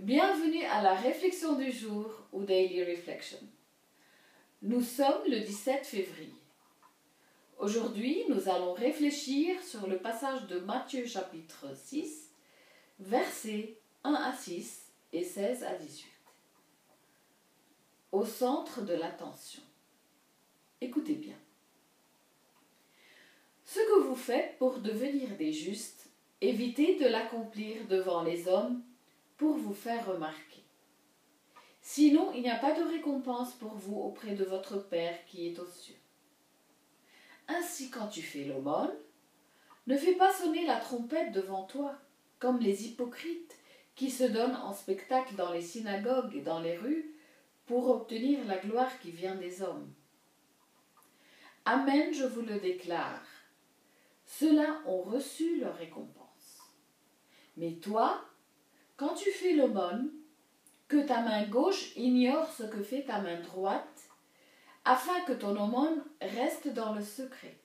Bienvenue à la réflexion du jour ou Daily Reflection. Nous sommes le 17 février. Aujourd'hui, nous allons réfléchir sur le passage de Matthieu chapitre 6, versets 1 à 6 et 16 à 18. Au centre de l'attention. Écoutez bien. Ce que vous faites pour devenir des justes, évitez de l'accomplir devant les hommes pour vous faire remarquer. Sinon, il n'y a pas de récompense pour vous auprès de votre Père qui est aux cieux. Ainsi, quand tu fais l'aumône, ne fais pas sonner la trompette devant toi, comme les hypocrites qui se donnent en spectacle dans les synagogues et dans les rues pour obtenir la gloire qui vient des hommes. Amen, je vous le déclare. Ceux-là ont reçu leur récompense. Mais toi, quand tu fais l'aumône, que ta main gauche ignore ce que fait ta main droite, afin que ton aumône reste dans le secret.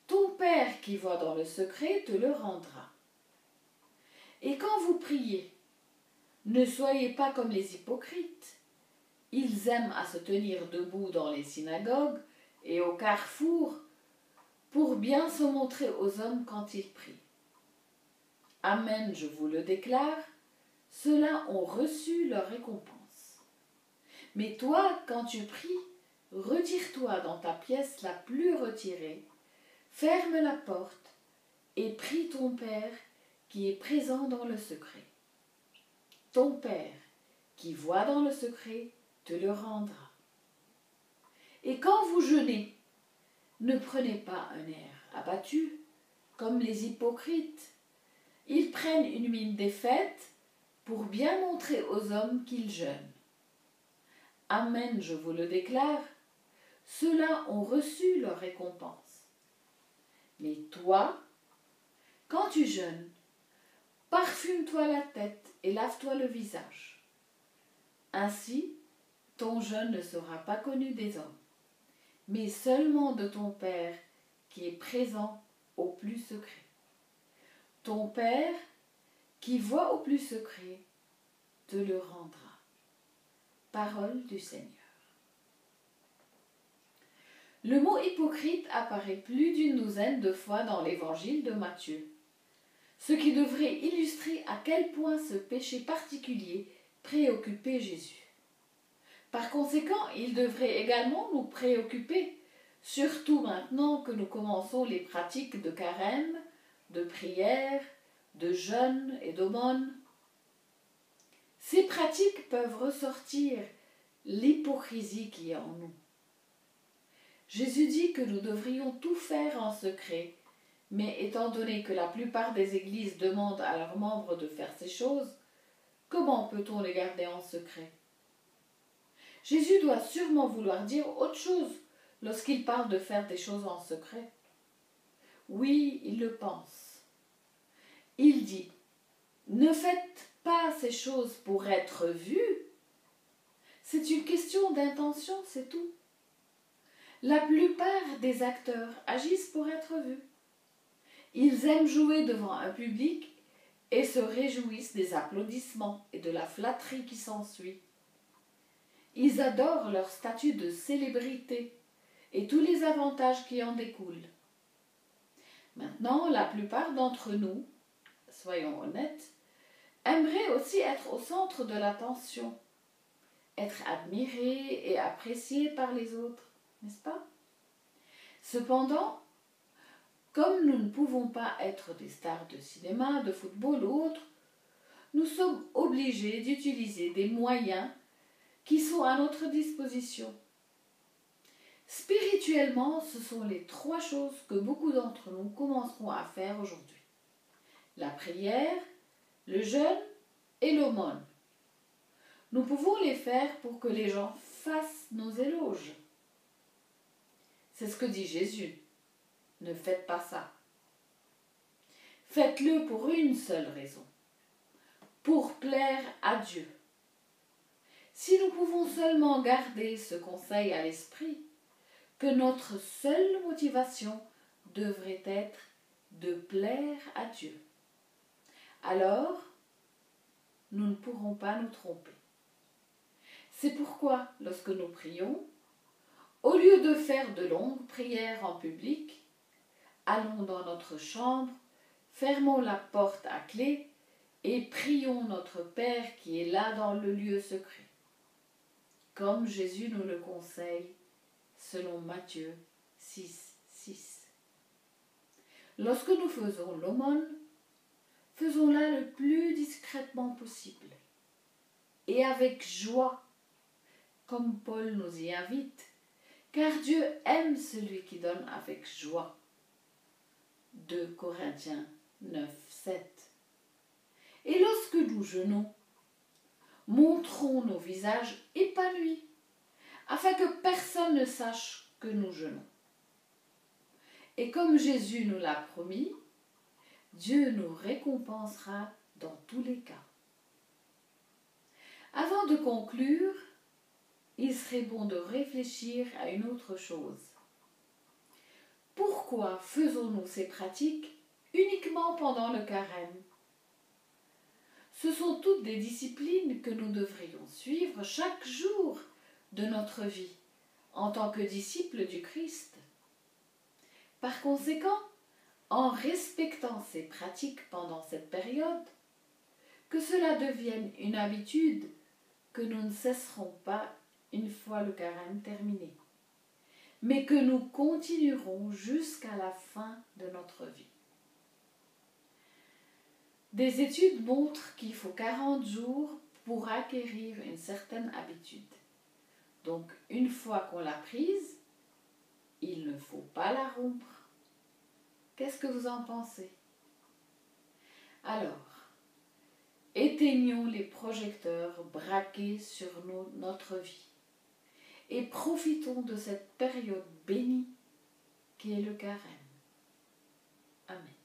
Ton Père qui voit dans le secret te le rendra. Et quand vous priez, ne soyez pas comme les hypocrites. Ils aiment à se tenir debout dans les synagogues et au carrefour pour bien se montrer aux hommes quand ils prient. Amen, je vous le déclare, ceux-là ont reçu leur récompense. Mais toi, quand tu pries, retire-toi dans ta pièce la plus retirée, ferme la porte et prie ton Père qui est présent dans le secret. Ton Père qui voit dans le secret te le rendra. Et quand vous jeûnez, ne prenez pas un air abattu comme les hypocrites. Ils prennent une mine défaite pour bien montrer aux hommes qu'ils jeûnent. Amen, je vous le déclare, ceux-là ont reçu leur récompense. Mais toi, quand tu jeûnes, parfume-toi la tête et lave-toi le visage. Ainsi, ton jeûne ne sera pas connu des hommes, mais seulement de ton Père qui est présent au plus secret. Ton Père, qui voit au plus secret, te le rendra. Parole du Seigneur. Le mot hypocrite apparaît plus d'une douzaine de fois dans l'évangile de Matthieu, ce qui devrait illustrer à quel point ce péché particulier préoccupait Jésus. Par conséquent, il devrait également nous préoccuper, surtout maintenant que nous commençons les pratiques de carême, de prière, de jeûne et d'aumône. Ces pratiques peuvent ressortir l'hypocrisie qui est en nous. Jésus dit que nous devrions tout faire en secret, mais étant donné que la plupart des églises demandent à leurs membres de faire ces choses, comment peut-on les garder en secret? Jésus doit sûrement vouloir dire autre chose lorsqu'il parle de faire des choses en secret. Oui, il le pense. Il dit « Ne faites pas ces choses pour être vus. » C'est une question d'intention, c'est tout. La plupart des acteurs agissent pour être vus. Ils aiment jouer devant un public et se réjouissent des applaudissements et de la flatterie qui s'ensuit. Ils adorent leur statut de célébrité et tous les avantages qui en découlent. Maintenant, la plupart d'entre nous, soyons honnêtes, aimeraient aussi être au centre de l'attention, être admirés et appréciés par les autres, n'est-ce pas? Cependant, comme nous ne pouvons pas être des stars de cinéma, de football ou autre, nous sommes obligés d'utiliser des moyens qui sont à notre disposition. Spirituellement, ce sont les trois choses que beaucoup d'entre nous commenceront à faire aujourd'hui. La prière, le jeûne et l'aumône. Nous pouvons les faire pour que les gens fassent nos éloges. C'est ce que dit Jésus. Ne faites pas ça. Faites-le pour une seule raison. Pour plaire à Dieu. Si nous pouvons seulement garder ce conseil à l'esprit, que notre seule motivation devrait être de plaire à Dieu, alors nous ne pourrons pas nous tromper. C'est pourquoi, lorsque nous prions, au lieu de faire de longues prières en public, allons dans notre chambre, fermons la porte à clé et prions notre Père qui est là dans le lieu secret, comme Jésus nous le conseille, selon Matthieu 6, 6. Lorsque nous faisons l'aumône, faisons-la le plus discrètement possible et avec joie, comme Paul nous y invite, car Dieu aime celui qui donne avec joie. 2 Corinthiens 9, 7. Et lorsque nous jeûnons, montrons nos visages épanouis, afin que personne ne sache que nous jeûnons. Et comme Jésus nous l'a promis, Dieu nous récompensera dans tous les cas. Avant de conclure, il serait bon de réfléchir à une autre chose. Pourquoi faisons-nous ces pratiques uniquement pendant le carême? Ce sont toutes des disciplines que nous devrions suivre chaque jour de notre vie en tant que disciples du Christ. Par conséquent, en respectant ces pratiques pendant cette période, que cela devienne une habitude que nous ne cesserons pas une fois le carême terminé, mais que nous continuerons jusqu'à la fin de notre vie. Des études montrent qu'il faut 40 jours pour acquérir une certaine habitude. Donc, une fois qu'on l'a prise, il ne faut pas la rompre. Qu'est-ce que vous en pensez? Alors, éteignons les projecteurs braqués sur notre vie et profitons de cette période bénie qui est le carême. Amen.